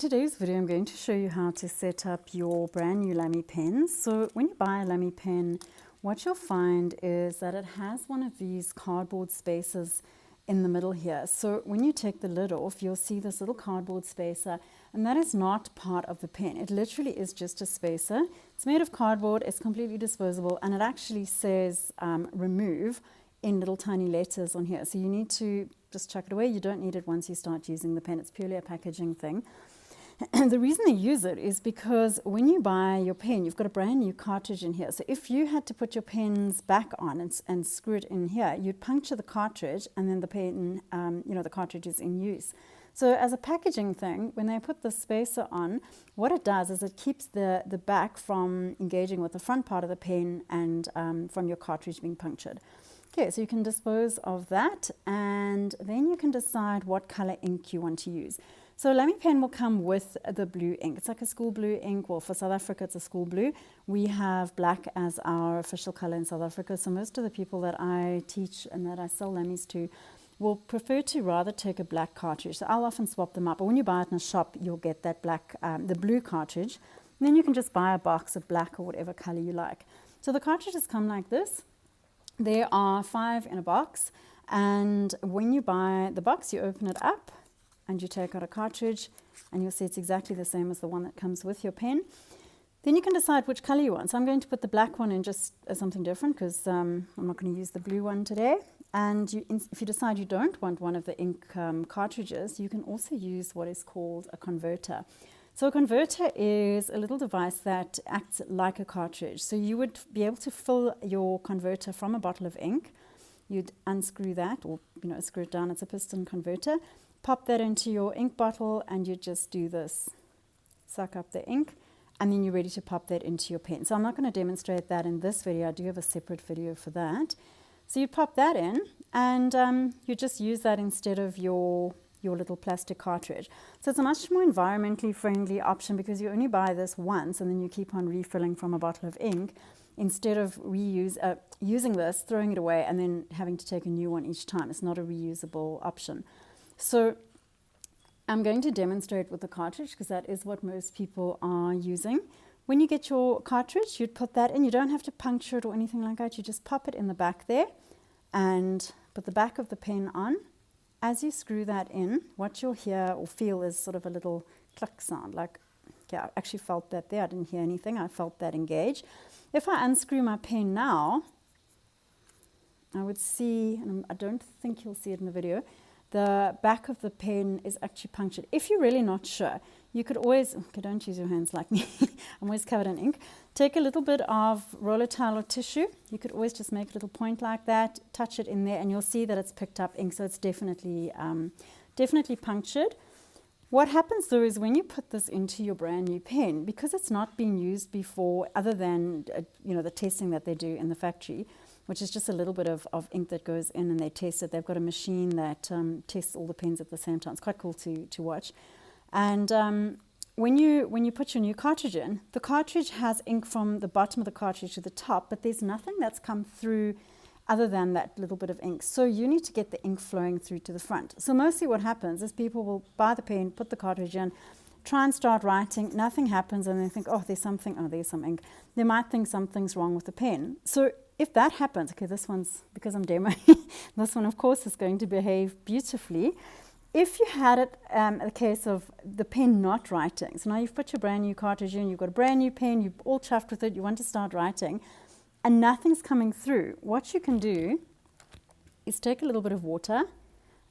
today's video, I'm going to show you how to set up your brand new Lamy pens. So when you buy a Lamy pen, what you'll find is that it has one of these cardboard spaces in the middle here. So when you take the lid off, you'll see this little cardboard spacer, and that is not part of the pen. It literally is just a spacer. It's made of cardboard, it's completely disposable, and it actually says remove in little tiny letters on here. So you need to just chuck it away. You don't need it once you start using the pen. It's purely a packaging thing. And the reason they use it is because when you buy your pen, you've got a brand new cartridge in here. So if you had to put your pens back on and screw it in here, you'd puncture the cartridge, and then the pen, the cartridge is in use. So as a packaging thing, when they put the spacer on, what it does is it keeps the back from engaging with the front part of the pen and from your cartridge being punctured. Okay, so you can dispose of that, and then you can decide what color ink you want to use. So Lamy pen will come with the blue ink. It's like a school blue ink. Well, for South Africa, it's a school blue. We have black as our official color in South Africa. So most of the people that I teach and that I sell Lamys to will prefer to rather take a black cartridge. So I'll often swap them up. But when you buy it in a shop, you'll get that black, the blue cartridge. And then you can just buy a box of black or whatever color you like. So the cartridges come like this. There are 5 in a box, and when you buy the box, you open it up and you take out a cartridge, and you'll see it's exactly the same as the one that comes with your pen. Then you can decide which color you want. So I'm going to put the black one in just as something different, because I'm not going to use the blue one today. And if you decide you don't want one of the ink cartridges, you can also use what is called a converter. So a converter is a little device that acts like a cartridge. So you would be able to fill your converter from a bottle of ink. You'd unscrew that, or screw it down. It's a piston converter. Pop that into your ink bottle, and you just do this. Suck up the ink, and then you're ready to pop that into your pen. So I'm not going to demonstrate that in this video. I do have a separate video for that. So you pop that in, and you just use that instead of your little plastic cartridge. So it's a much more environmentally friendly option, because you only buy this once and then you keep on refilling from a bottle of ink, instead of using this, throwing it away, and then having to take a new one each time. It's not a reusable option. So I'm going to demonstrate with the cartridge, because that is what most people are using. When you get your cartridge, you'd put that in. You don't have to puncture it or anything like that. You just pop it in the back there and put the back of the pen on. As you screw that in, what you'll hear or feel is sort of a little click sound. Like, yeah, I actually felt that there. I didn't hear anything. I felt that engage. If I unscrew my pen now, I would see, and I don't think you'll see it in the video, the back of the pen is actually punctured. If you're really not sure, you could always, okay, don't use your hands like me. I'm always covered in ink. Take a little bit of roller towel or tissue. You could always just make a little point like that, touch it in there, and you'll see that it's picked up ink. So it's definitely punctured. What happens though is when you put this into your brand new pen, because it's not been used before, other than the testing that they do in the factory, which is just a little bit of ink that goes in and they test it. They've got a machine that tests all the pens at the same time. It's quite cool to watch. And when you put your new cartridge in, the cartridge has ink from the bottom of the cartridge to the top, but there's nothing that's come through other than that little bit of ink. So you need to get the ink flowing through to the front. So mostly what happens is people will buy the pen, put the cartridge in, try and start writing, nothing happens, and they think, oh, there's some ink. They might think something's wrong with the pen. So if that happens, okay, this one's, because I'm demoing, this one of course is going to behave beautifully. If you had it a case of the pen not writing, so now you've put your brand new cartridge in, you've got a brand new pen, you're all chuffed with it, you want to start writing, and nothing's coming through, what you can do is take a little bit of water,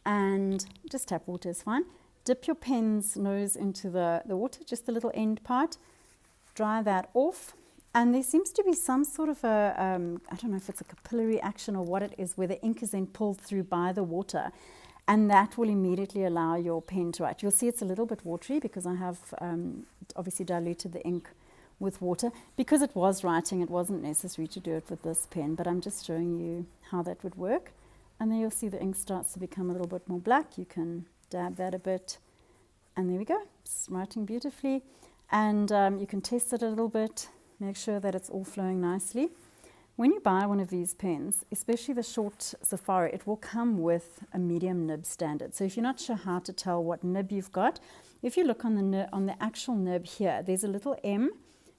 and just tap water is fine, dip your pen's nose into the water, just the little end part, dry that off, and there seems to be some sort of a, I don't know if it's a capillary action or what it is, where the ink is then pulled through by the water. And that will immediately allow your pen to write. You'll see it's a little bit watery because I have obviously diluted the ink with water. Because it was writing, it wasn't necessary to do it with this pen, but I'm just showing you how that would work. And then you'll see the ink starts to become a little bit more black. You can dab that a bit, and there we go. It's writing beautifully. And you can test it a little bit, make sure that it's all flowing nicely. When you buy one of these pens, especially the short Safari, it will come with a medium nib standard. So if you're not sure how to tell what nib you've got, If you look on the actual nib here, there's a little M,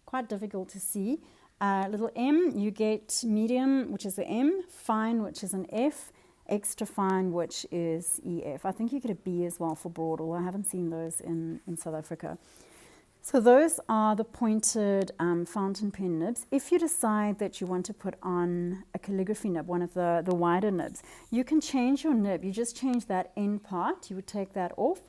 quite difficult to see. Little M, you get medium, which is the M, fine, which is an F, extra fine, which is EF. I think you get a B as well for broad, although I haven't seen those in South Africa. So those are the pointed fountain pen nibs. If you decide that you want to put on a calligraphy nib, one of the wider nibs, you can change your nib. You just change that end part. You would take that off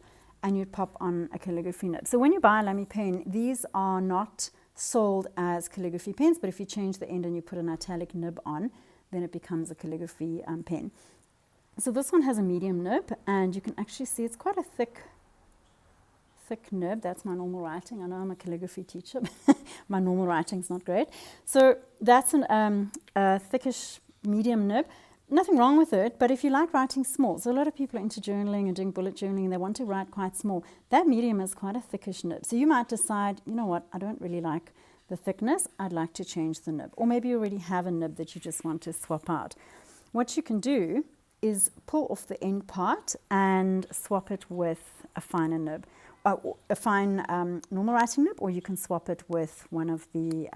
and you'd pop on a calligraphy nib. So when you buy a Lamy pen, these are not sold as calligraphy pens, but if you change the end and you put an italic nib on, then it becomes a calligraphy pen. So this one has a medium nib, and you can actually see it's quite a thick nib. That's my normal writing. I know I'm a calligraphy teacher, but my normal writing's not great. So that's a thickish medium nib. Nothing wrong with it, but if you like writing small, so a lot of people are into journaling and doing bullet journaling and they want to write quite small, that medium is quite a thickish nib. So you might decide, you know what, I don't really like the thickness, I'd like to change the nib. Or maybe you already have a nib that you just want to swap out. What you can do is pull off the end part and swap it with a finer nib. A fine normal writing nib, or you can swap it with one of the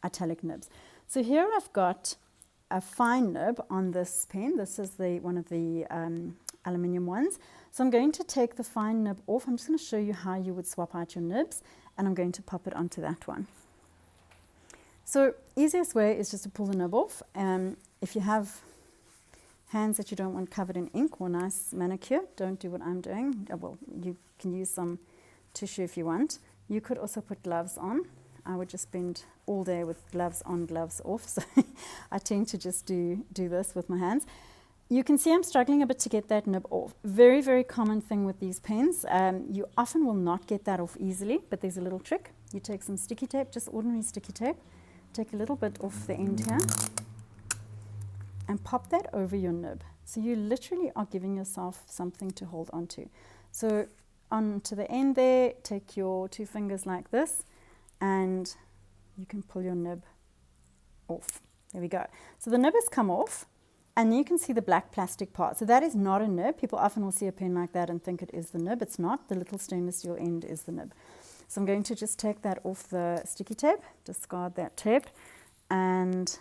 italic nibs. So here I've got a fine nib on this pen. This is one of the aluminium ones. So I'm going to take the fine nib off. I'm just going to show you how you would swap out your nibs, and I'm going to pop it onto that one. So easiest way is just to pull the nib off. If you have hands that you don't want covered in ink or nice manicure, don't do what I'm doing. Well, you can use some tissue if you want. You could also put gloves on. I would just spend all day with gloves on, gloves off, so I tend to just do this with my hands. You can see I'm struggling a bit to get that nib off. Very, very common thing with these pens. You often will not get that off easily, but there's a little trick. You take some sticky tape, just ordinary sticky tape, take a little bit off the end here, and pop that over your nib. So you literally are giving yourself something to hold on to. So onto the end there, take your two fingers like this, and you can pull your nib off. There we go. So the nib has come off, and you can see the black plastic part. So that is not a nib. People often will see a pen like that and think it is the nib. It's not. The little stainless steel end is the nib. So I'm going to just take that off the sticky tape, discard that tape, and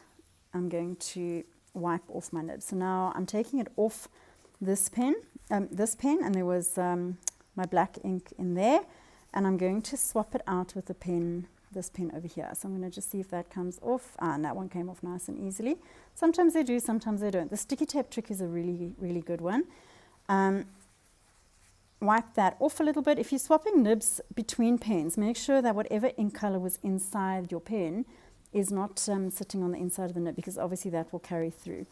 I'm going to wipe off my nib. So now I'm taking it off this pen, and there was my black ink in there, and I'm going to swap it out with the pen, this pen over here. So I'm going to just see if that comes off. And that one came off nice and easily. Sometimes they do, sometimes they don't. The sticky tape trick is a really, really good one. Wipe that off a little bit. If you're swapping nibs between pens, make sure that whatever ink color was inside your pen is not sitting on the inside of the nib, because obviously that will carry through.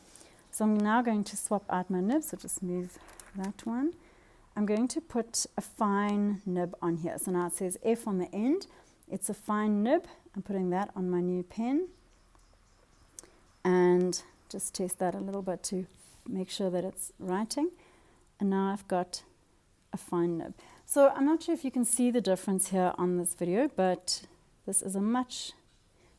So I'm now going to swap out my nib, so just move that one. I'm going to put a fine nib on here. So now it says F on the end. It's a fine nib. I'm putting that on my new pen, and just test that a little bit to make sure that it's writing. And now I've got a fine nib. So I'm not sure if you can see the difference here on this video, but this is a much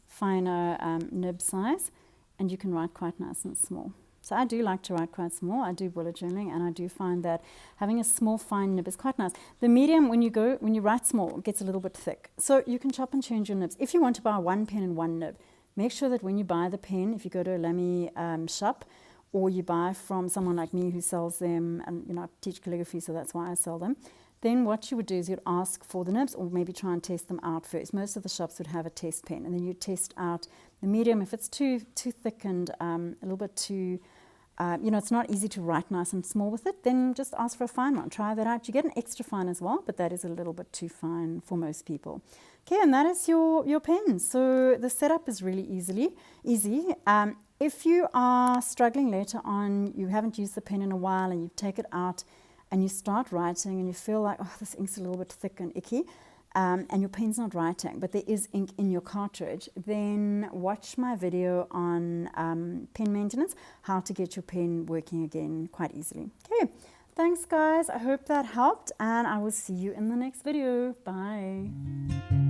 finer nib size, and you can write quite nice and small. So I do like to write quite small. I do bullet journaling, and I do find that having a small fine nib is quite nice. The medium, when you write small, it gets a little bit thick. So you can chop and change your nibs. If you want to buy one pen and one nib, make sure that when you buy the pen, if you go to a Lamy shop, or you buy from someone like me who sells them, and I teach calligraphy, so that's why I sell them, then what you would do is you'd ask for the nibs, or maybe try and test them out first. Most of the shops would have a test pen, and then you test out the medium. If it's too thick and a little bit too, it's not easy to write nice and small with it, then just ask for a fine one. Try that out. You get an extra fine as well, but that is a little bit too fine for most people. Okay, and that is your pen. So the setup is really easy. If you are struggling later on, you haven't used the pen in a while, and you take it out and you start writing and you feel like, oh, this ink's a little bit thick and icky, and your pen's not writing, but there is ink in your cartridge, then watch my video on pen maintenance, how to get your pen working again quite easily. Okay, thanks guys. I hope that helped, and I will see you in the next video. Bye.